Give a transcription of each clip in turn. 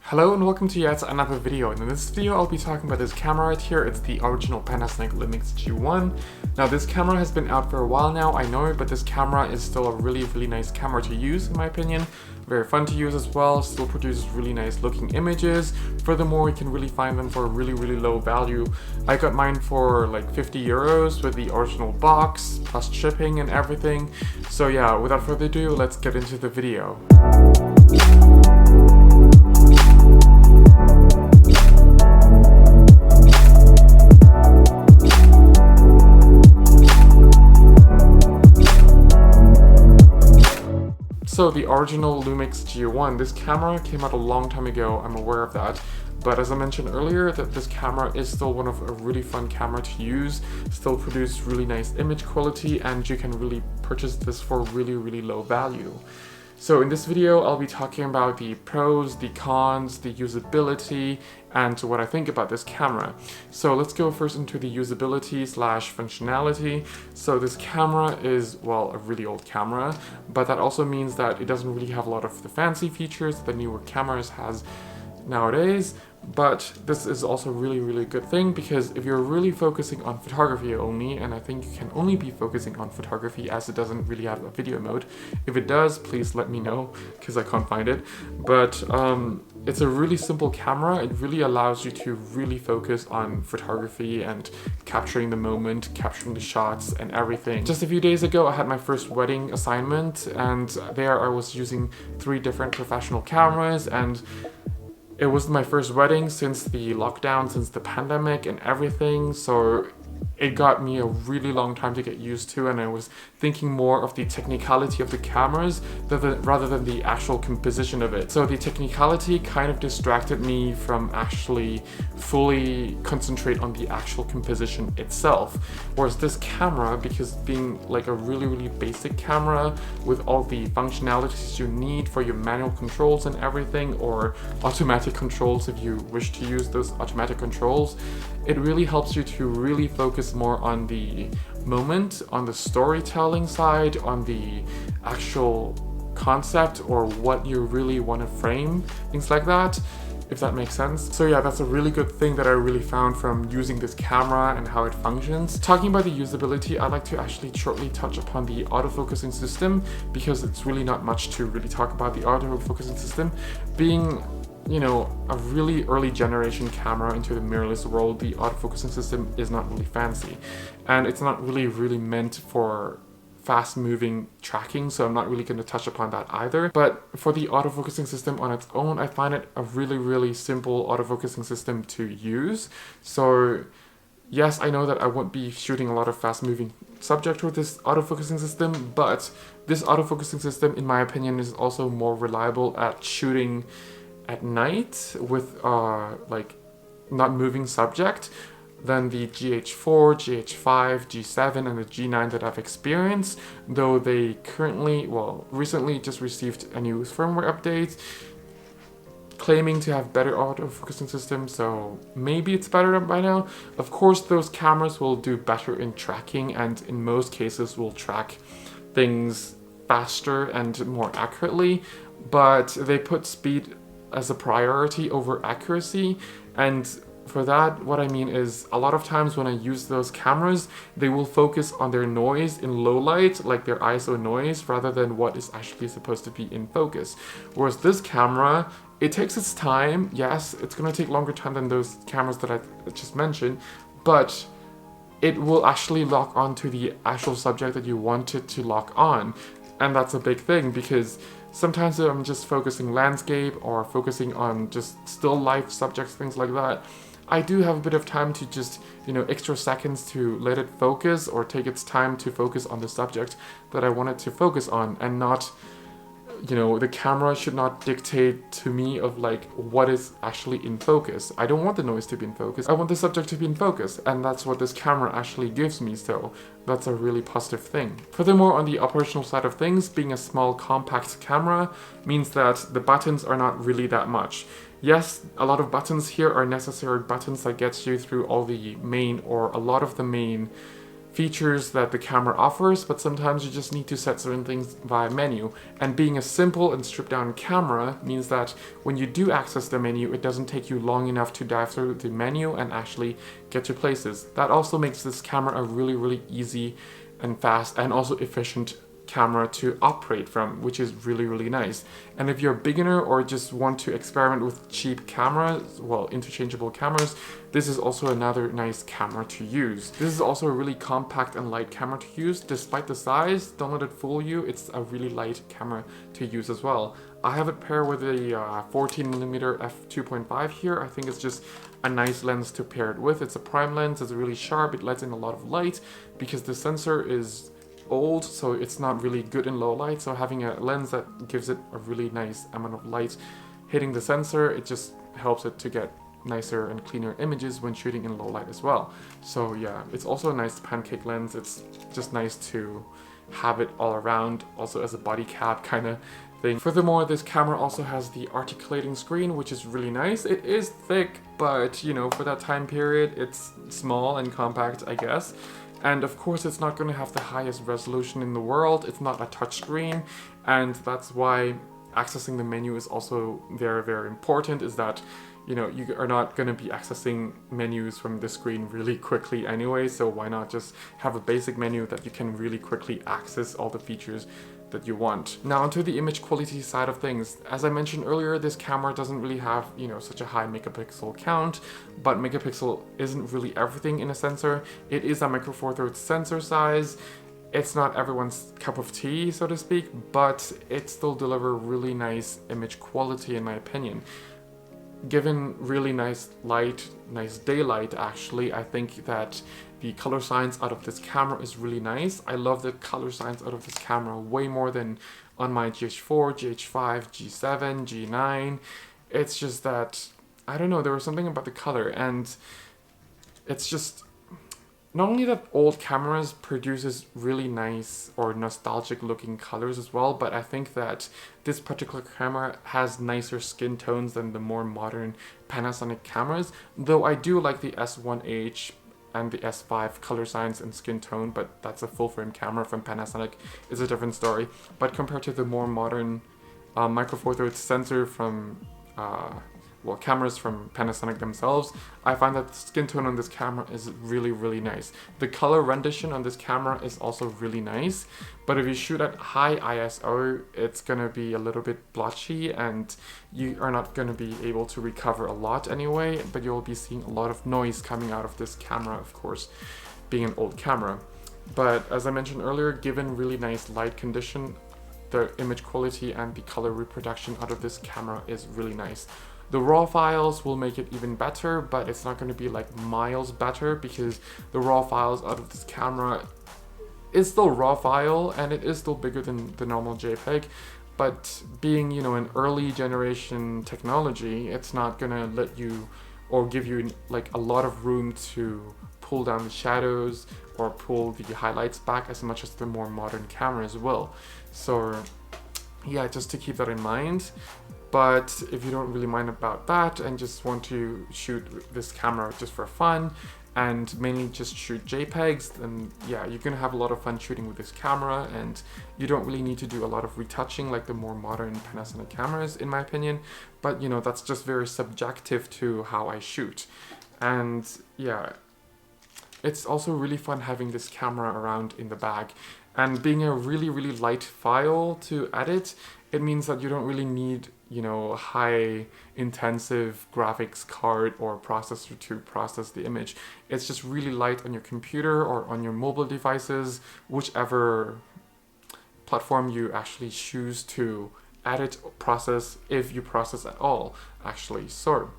Hello and welcome to yet another video, and in this video I'll be talking about this camera right here. It's the original Panasonic Lumix G1. Now this camera has been out for a while now, I know, but this camera is still a really nice camera to use in my opinion. Very fun to use as well, still produces really nice looking images. Furthermore, you can really find them for a really low value. I got mine for like 50 euros with the original box, plus shipping and everything. So yeah, without further ado, let's get into the video. So the original Lumix G1, this camera came out a long time ago, I'm aware of that. But as I mentioned earlier, that this camera is still one of a really fun camera to use, still produce really nice image quality, and you can really purchase this for really low value. So in this video, I'll be talking about the pros, the cons, the usability, and what I think about this camera. So let's go first into the usability / functionality. So this camera is, well, a really old camera, but that also means that it doesn't really have a lot of the fancy features that newer cameras has nowadays. But this is also a really good thing, because if you're really focusing on photography only, and I think you can only be focusing on photography as it doesn't really have a video mode. If it does, please let me know, because I can't find it. But it's a really simple camera. It really allows you to really focus on photography and capturing the moment, capturing the shots and everything. Just a few days ago, I had my first wedding assignment, and there I was using 3 different professional cameras, and it was my first wedding since the lockdown, since the pandemic and everything, so it got me a really long time to get used to, and I was thinking more of the technicality of the cameras rather than the actual composition of it. So the technicality kind of distracted me from actually fully concentrate on the actual composition itself. Whereas this camera, because being like a really basic camera with all the functionalities you need for your manual controls and everything, or automatic controls if you wish to use those automatic controls, it really helps you to really focus more on the moment, on the storytelling side, on the actual concept or what you really want to frame, things like that, if that makes sense. So yeah, that's a really good thing that I really found from using this camera and how it functions. Talking about the usability, I'd like to actually shortly touch upon the autofocusing system, because it's really not much to really talk about the autofocusing system. Being, you know, a really early generation camera into the mirrorless world, the autofocusing system is not really fancy, and it's not really meant for fast moving tracking, so I'm not really going to touch upon that either. But for the autofocusing system on its own, I find it a really simple autofocusing system to use. So yes, I know that I won't be shooting a lot of fast moving subject with this autofocusing system, but this autofocusing system, in my opinion, is also more reliable at shooting at night with like not moving subject than the GH4, GH5, G7 and the G9 that I've experienced, though they currently, well, recently just received a new firmware update claiming to have better autofocusing system, so maybe it's better by now. Of course, those cameras will do better in tracking, and in most cases will track things faster and more accurately, but they put speed as a priority over accuracy. And for that, what I mean is, a lot of times when I use those cameras, they will focus on their noise in low light, like their ISO noise, rather than what is actually supposed to be in focus. Whereas this camera, it takes its time. Yes, it's going to take longer time than those cameras that I just mentioned, but it will actually lock on to the actual subject that you want it to lock on. And that's a big thing, because sometimes I'm just focusing landscape or focusing on just still life subjects, things like that. I do have a bit of time to just, you know, extra seconds to let it focus or take its time to focus on the subject that I want it to focus on, and not, you know, the camera should not dictate to me of like what is actually in focus. I don't want the noise to be in focus. I want the subject to be in focus, and that's what this camera actually gives me, so that's a really positive thing. Furthermore, on the operational side of things, being a small compact camera means that the buttons are not really that much. Yes, a lot of buttons here are necessary buttons that gets you through all the main, or a lot of the main features that the camera offers, but sometimes you just need to set certain things via menu. And being a simple and stripped down camera means that when you do access the menu, it doesn't take you long enough to dive through the menu and actually get to places. That also makes this camera a really easy and fast and also efficient camera to operate from, which is really nice. And if you're a beginner or just want to experiment with cheap cameras, well, interchangeable cameras, this is also another nice camera to use. This is also a really compact and light camera to use. Despite the size, don't let it fool you, it's a really light camera to use as well. I have it paired with a 14mm f2.5 here. I think it's just a nice lens to pair it with. It's a prime lens, it's really sharp, it lets in a lot of light because the sensor is old, so it's not really good in low light. So having a lens that gives it a really nice amount of light hitting the sensor, it just helps it to get nicer and cleaner images when shooting in low light as well. So yeah, it's also a nice pancake lens. It's just nice to have it all around, also as a body cap kind of thing. Furthermore, this camera also has the articulating screen, which is really nice. It is thick, but you know, for that time period, it's small and compact, I guess. And of course, it's not going to have the highest resolution in the world. It's not a touchscreen, and that's why accessing the menu is also very important, is that, you know, you are not going to be accessing menus from the screen really quickly anyway, so why not just have a basic menu that you can really quickly access all the features that you want. Now onto the image quality side of things. As I mentioned earlier, this camera doesn't really have, you know, such a high megapixel count, but megapixel isn't really everything in a sensor. It is a micro four thirds sensor size. It's not everyone's cup of tea, so to speak, but it still delivers really nice image quality in my opinion. Given really nice light, nice daylight actually, I think that the color science out of this camera is really nice. I love the color science out of this camera way more than on my GH4, GH5, G7, G9. It's just that, I don't know, there was something about the color, and it's just, not only that old cameras produces really nice or nostalgic looking colors as well, but I think that this particular camera has nicer skin tones than the more modern Panasonic cameras, though I do like the S1H and the S5 color science and skin tone, but that's a full frame camera from Panasonic, is a different story. But compared to the more modern micro four thirds sensor from cameras from Panasonic themselves, I find that the skin tone on this camera is really nice. The color rendition on this camera is also really nice, but if you shoot at high ISO, it's gonna be a little bit blotchy and you are not gonna be able to recover a lot anyway, but you'll be seeing a lot of noise coming out of this camera, of course, being an old camera. But as I mentioned earlier, given really nice light condition, the image quality and the color reproduction out of this camera is really nice. The raw files will make it even better, but it's not going to be like miles better because the raw files out of this camera is still raw file and it is still bigger than the normal JPEG, but being, you know, an early generation technology, it's not going to let you or give you like a lot of room to pull down the shadows or pull the highlights back as much as the more modern cameras will. So yeah, just to keep that in mind. But if you don't really mind about that and just want to shoot this camera just for fun and mainly just shoot JPEGs, then yeah, you're gonna have a lot of fun shooting with this camera, and you don't really need to do a lot of retouching like the more modern Panasonic cameras, in my opinion. But you know, that's just very subjective to how I shoot. And yeah, it's also really fun having this camera around in the bag. And being a really light file to edit, it means that you don't really need, you know, high intensive graphics card or processor to process the image. It's just really light on your computer or on your mobile devices, whichever platform you actually choose to edit or process, if you process at all, actually. So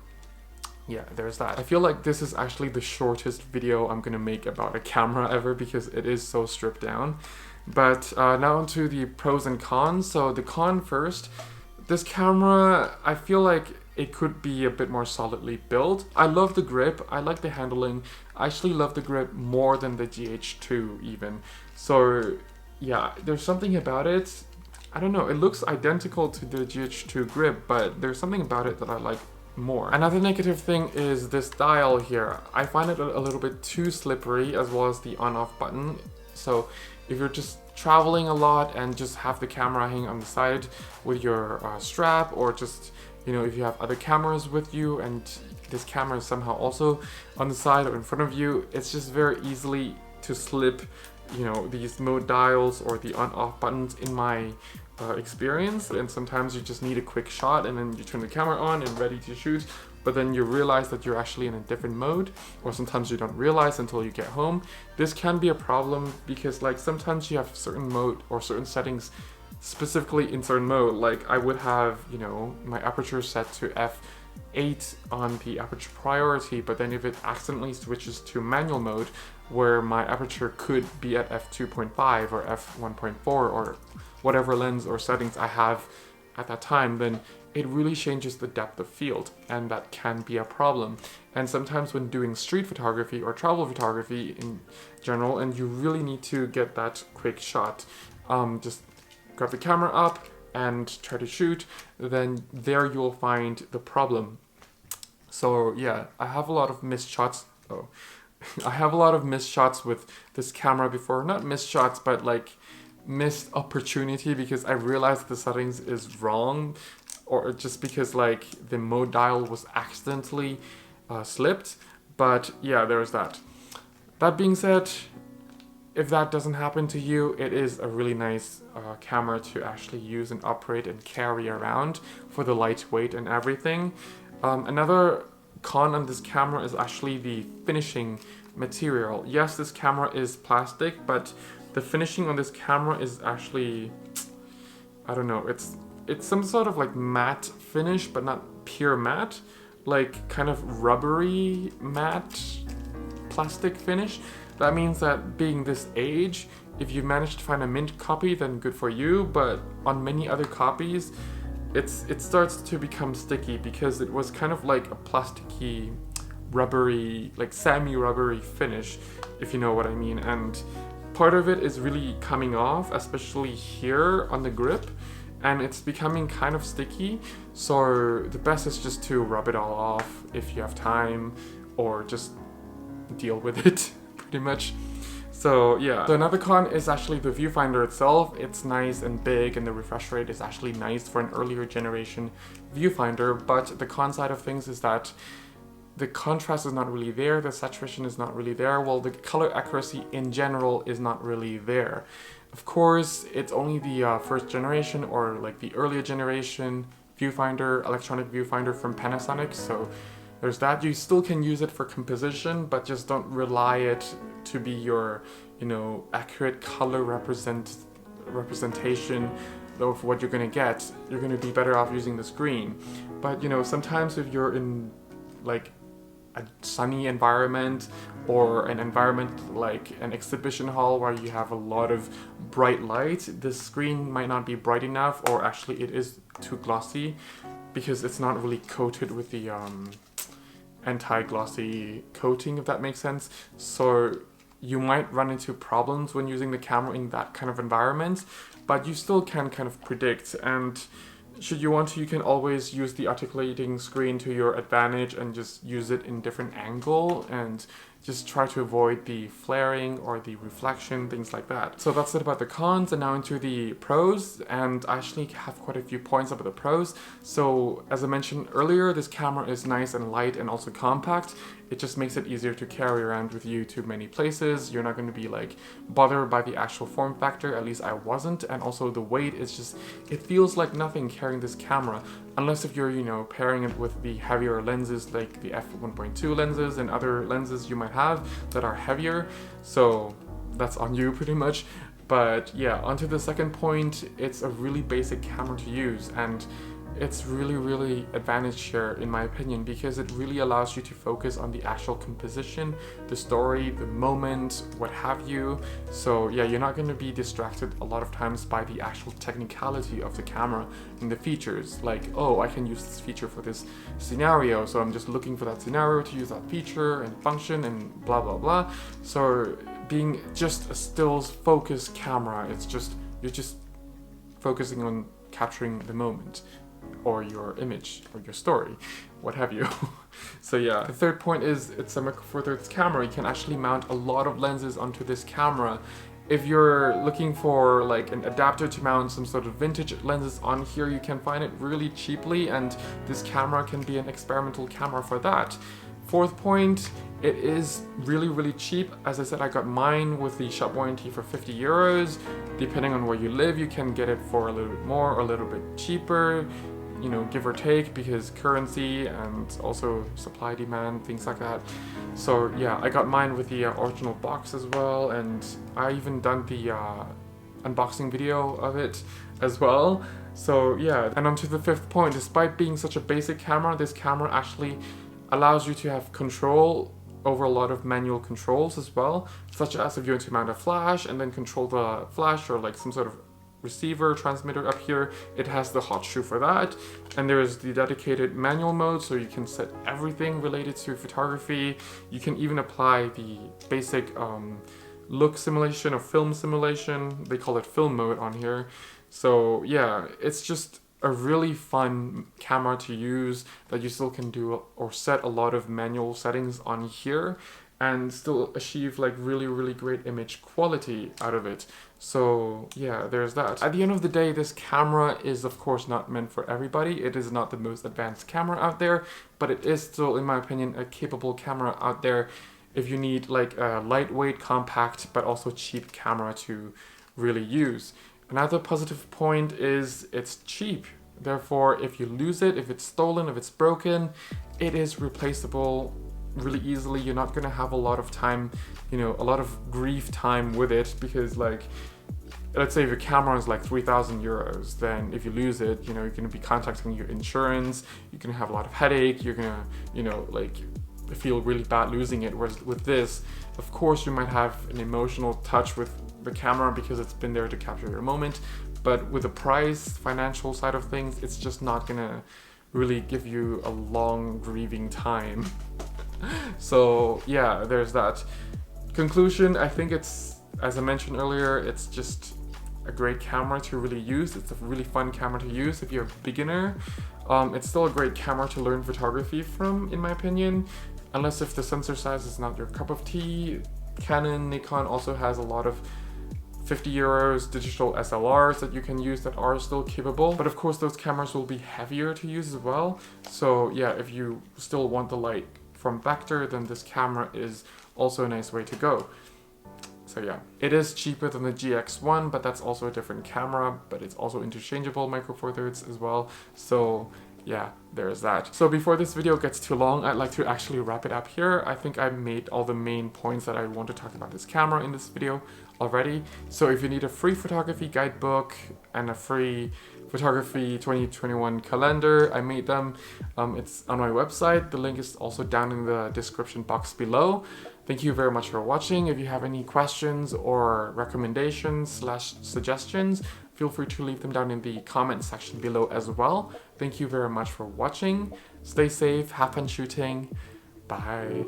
yeah, there's that. I feel like this is actually the shortest video I'm gonna make about a camera ever because it is so stripped down. But now onto the pros and cons. So the con first, this camera, I feel like it could be a bit more solidly built. I love the grip, I like the handling. I actually love the grip more than the GH2 even. So yeah, there's something about it, I don't know, it looks identical to the GH2 grip, but there's something about it that I like more. Another negative thing is this dial here. I find it a little bit too slippery, as well as the on-off button. So if you're just traveling a lot and just have the camera hanging on the side with your strap, or just, you know, if you have other cameras with you and this camera is somehow also on the side or in front of you, it's just very easily to slip, you know, these mode dials or the on-off buttons in my experience. And sometimes you just need a quick shot and then you turn the camera on and ready to shoot, but then you realize that you're actually in a different mode, or sometimes you don't realize until you get home. This can be a problem because like sometimes you have certain mode or certain settings specifically in certain mode. Like I would have, you know, my aperture set to f8 on the aperture priority, but then if it accidentally switches to manual mode where my aperture could be at f2.5 or f1.4 or whatever lens or settings I have at that time, then it really changes the depth of field, and that can be a problem. And sometimes when doing street photography or travel photography in general, and you really need to get that quick shot, just grab the camera up and try to shoot, then there you'll find the problem. So yeah, I have a lot of missed shots. I have a lot of missed shots with this camera before. Not missed shots, but like missed opportunity because I realized the settings is wrong, or just because like the mode dial was accidentally slipped. But yeah, there's that. That being said, if that doesn't happen to you, it is a really nice camera to actually use and operate and carry around for the lightweight and everything. Another con on this camera is actually the finishing material. Yes, this camera is plastic, but the finishing on this camera is actually, I don't know, it's some sort of like matte finish, but not pure matte, like kind of rubbery matte plastic finish. That means that being this age, if you manage to find a mint copy, then good for you, but on many other copies, it starts to become sticky because it was kind of like a plasticky, rubbery, like semi-rubbery finish, if you know what I mean. And part of it is really coming off, especially here on the grip, and it's becoming kind of sticky. So the best is just to rub it all off if you have time, or just deal with it pretty much. So yeah, so another con is actually the viewfinder itself. It's nice and big, and the refresh rate is actually nice for an earlier generation viewfinder, but the con side of things is that the contrast is not really there, the saturation is not really there, well, the color accuracy in general is not really there. Of course, it's only the first generation, or like the earlier generation viewfinder, electronic viewfinder from Panasonic, so there's that. You still can use it for composition, but just don't rely it to be your, you know, accurate color representation of what you're gonna get. You're gonna be better off using the screen. But you know, sometimes if you're in like a sunny environment, or an environment like an exhibition hall where you have a lot of bright light, the screen might not be bright enough, or actually it is too glossy because it's not really coated with the anti-glossy coating, if that makes sense. So you might run into problems when using the camera in that kind of environment, but you still can kind of predict, and should you want to, you can always use the articulating screen to your advantage and just use it in different angle and just try to avoid the flaring or the reflection, things like that. So that's it about the cons, and now into the pros, and I actually have quite a few points about the pros. So as I mentioned earlier, this camera is nice and light and also compact. It just makes it easier to carry around with you to many places. You're not going to be like bothered by the actual form factor, at least I wasn't. And also the weight is just, it feels like nothing carrying this camera, unless if you're, you know, pairing it with the heavier lenses like the f1.2 lenses and other lenses you might have that are heavier. So that's on you pretty much. But yeah, onto the second point, it's a really basic camera to use, and it's really advantage here in my opinion, because it really allows you to focus on the actual composition, the story, the moment, what have you. So yeah, you're not going to be distracted a lot of times by the actual technicality of the camera and the features, like, oh, I can use this feature for this scenario, so I'm just looking for that scenario to use that feature and function and blah blah blah. So being just a stills focused camera, it's just, you're just focusing on capturing the moment. or your image or your story, what have you. So yeah, the third point is it's a Micro Four Thirds camera. You can actually mount a lot of lenses onto this camera. If you're looking for like an adapter to mount some sort of vintage lenses on here, you can find it really cheaply, and this camera can be an experimental camera for that. Fourth point, it is really cheap. As I said, I got mine with the shop warranty for 50 euros. Depending on where you live, you can get it for a little bit more or a little bit cheaper, you know, give or take, because currency and also supply demand, things like that. So yeah, I got mine with the original box as well, and I even done the unboxing video of it as well. So yeah, and on to the fifth point. Despite being such a basic camera, this camera actually allows you to have control over a lot of manual controls as well, such as if you want to mount a flash and then control the flash, or like some sort of receiver transmitter up here, it has the hot shoe for that. And there is the dedicated manual mode, so you can set everything related to photography. You can even apply the basic look simulation or film simulation. They call it film mode on here. So yeah, it's just a really fun camera to use that you still can do or set a lot of manual settings on here and still achieve like really great image quality out of it. So yeah, there's that. At the end of the day, this camera is of course not meant for everybody. It is not the most advanced camera out there, but it is still, in my opinion, a capable camera out there if you need like a lightweight, compact, but also cheap camera to really use. Another positive point is it's cheap. Therefore, if you lose it, if it's stolen, if it's broken, it is replaceable really easily. You're not gonna have a lot of time, you know, a lot of grief time with it, because like, let's say if your camera is like 3,000 euros, then if you lose it, you know, you're gonna be contacting your insurance, you're gonna have a lot of headache, you're gonna, you know, like feel really bad losing it. Whereas with this, of course, you might have an emotional touch with the camera because it's been there to capture your moment, but with the price, financial side of things, it's just not gonna really give you a long grieving time. So yeah, there's that. Conclusion, I think it's, as I mentioned earlier, it's just a great camera to really use. It's a really fun camera to use if you're a beginner. It's still a great camera to learn photography from, in my opinion, unless if the sensor size is not your cup of tea. Canon, Nikon also has a lot of 50 euros digital SLRs that you can use that are still capable, but of course those cameras will be heavier to use as well. So yeah, if you still want the light from vector, then this camera is also a nice way to go. So yeah, it is cheaper than the GX1, but that's also a different camera, but it's also interchangeable Micro Four Thirds as well. So yeah, there's that. So before this video gets too long, I'd like to actually wrap it up here. I think I made all the main points that I want to talk about this camera in this video already. So if you need a free photography guidebook and a free photography 2021 calendar, I made them. It's on my website. The link is also down in the description box below. Thank you very much for watching. If you have any questions or recommendations / suggestions, feel free to leave them down in the comment section below as well. Thank you very much for watching. Stay safe, have fun shooting. Bye.